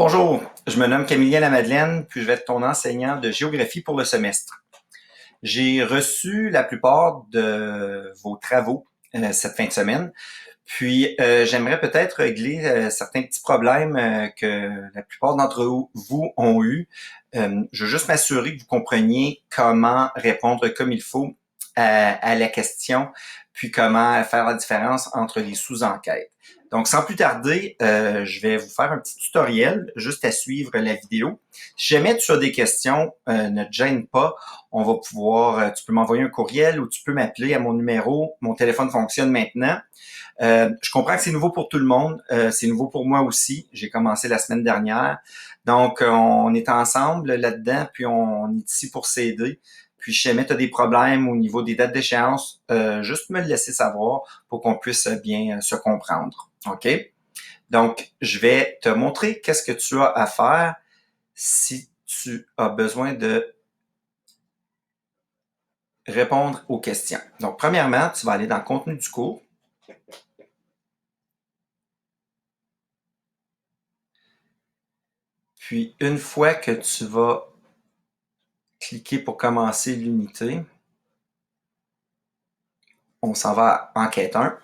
Bonjour, je me nomme Camillien Lamadeleine, puis je vais être ton enseignant de géographie pour le semestre. J'ai reçu la plupart de vos travaux cette fin de semaine, puis j'aimerais peut-être régler certains petits problèmes que la plupart d'entre vous ont eus. Je veux juste m'assurer que vous compreniez comment répondre comme il faut à la question, puis comment faire la différence entre les sous-enquêtes. Donc, sans plus tarder, je vais vous faire un petit tutoriel juste à suivre la vidéo. Si jamais tu as des questions, ne te gêne pas. On va pouvoir, tu peux m'envoyer un courriel ou tu peux m'appeler à mon numéro. Mon téléphone fonctionne maintenant. Je comprends que c'est nouveau pour tout le monde. C'est nouveau pour moi aussi. J'ai commencé la semaine dernière. Donc, on est ensemble là-dedans, puis on est ici pour s'aider. Puis, si jamais tu as des problèmes au niveau des dates d'échéance, juste me le laisser savoir pour qu'on puisse bien se comprendre. OK? Donc, je vais te montrer qu'est-ce que tu as à faire si tu as besoin de répondre aux questions. Donc, premièrement, tu vas aller dans le contenu du cours. Puis, une fois que tu vas cliquer pour commencer l'unité, on s'en va à enquête 1.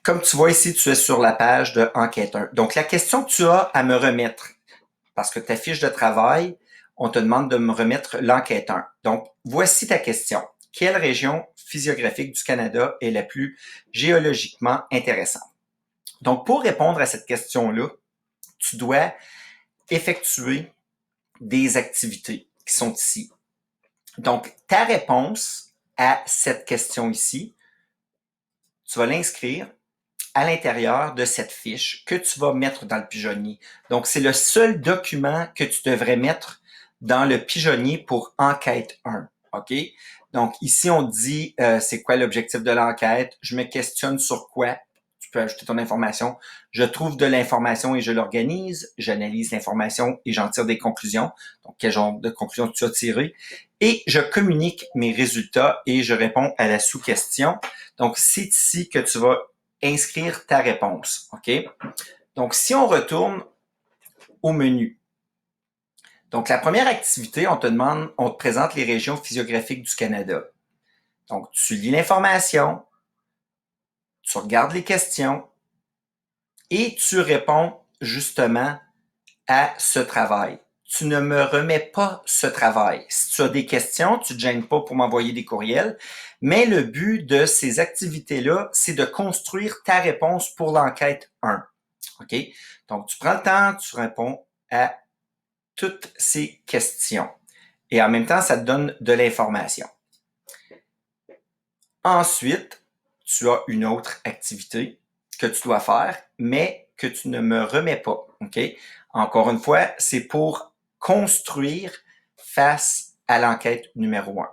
Comme tu vois ici, tu es sur la page de enquête 1. Donc, la question que tu as à me remettre, parce que ta fiche de travail, on te demande de me remettre l'enquête 1. Donc, voici ta question. Quelle région physiographique du Canada est la plus géologiquement intéressante? Donc, pour répondre à cette question-là, tu dois effectuer des activités qui sont ici. Donc, ta réponse à cette question ici, tu vas l'inscrire à l'intérieur de cette fiche que tu vas mettre dans le pigeonnier. Donc, c'est le seul document que tu devrais mettre dans le pigeonnier pour enquête 1. OK? Donc, ici, on dit c'est quoi l'objectif de l'enquête. Je me questionne sur quoi. Tu peux ajouter ton information. Je trouve de l'information et je l'organise. J'analyse l'information et j'en tire des conclusions. Donc, quel genre de conclusions tu as tiré? Et je communique mes résultats et je réponds à la sous-question. Donc, c'est ici que tu vas inscrire ta réponse. OK? Donc, si on retourne au menu. Donc, la première activité, on te présente les régions physiographiques du Canada. Donc, tu lis l'information, tu regardes les questions et tu réponds justement à ce travail. Tu ne me remets pas ce travail. Si tu as des questions, tu ne te gênes pas pour m'envoyer des courriels, mais le but de ces activités-là, c'est de construire ta réponse pour l'enquête 1. OK? Donc, tu prends le temps, tu réponds à toutes ces questions. Et en même temps, ça te donne de l'information. Ensuite, tu as une autre activité que tu dois faire, mais que tu ne me remets pas. OK? Encore une fois, c'est pour construire face à l'enquête numéro 1.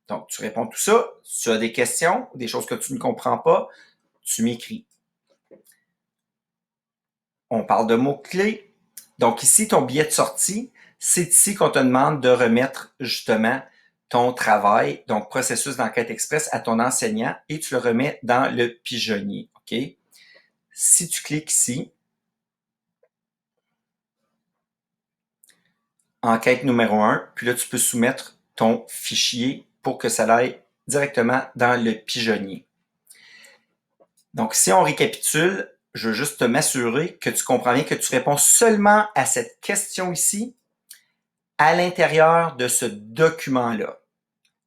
Donc, tu réponds tout ça. Si tu as des questions, des choses que tu ne comprends pas, tu m'écris. On parle de mots-clés. Donc ici, ton billet de sortie, c'est ici qu'on te demande de remettre justement ton travail, donc processus d'enquête express à ton enseignant et tu le remets dans le pigeonnier. OK? Si tu cliques ici, enquête numéro 1, puis là, tu peux soumettre ton fichier pour que ça aille directement dans le pigeonnier. Donc, si on récapitule, je veux juste m'assurer que tu comprends bien que tu réponds seulement à cette question ici à l'intérieur de ce document-là.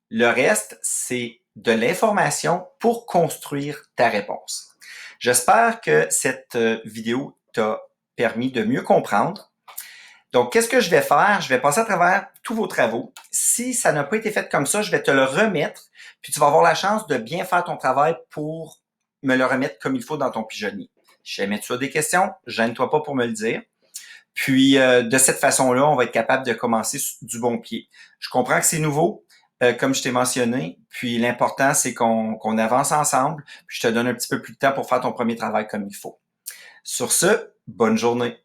Le reste, c'est de l'information pour construire ta réponse. J'espère que cette vidéo t'a permis de mieux comprendre. Donc, qu'est-ce que je vais faire? Je vais passer à travers tous vos travaux. Si ça n'a pas été fait comme ça, je vais te le remettre, puis tu vas avoir la chance de bien faire ton travail pour me le remettre comme il faut dans ton pigeonnier. Si jamais tu as des questions, gêne-toi pas pour me le dire. Puis, de cette façon-là, on va être capable de commencer du bon pied. Je comprends que c'est nouveau, comme je t'ai mentionné, puis l'important, c'est qu'on avance ensemble, puis je te donne un petit peu plus de temps pour faire ton premier travail comme il faut. Sur ce, bonne journée.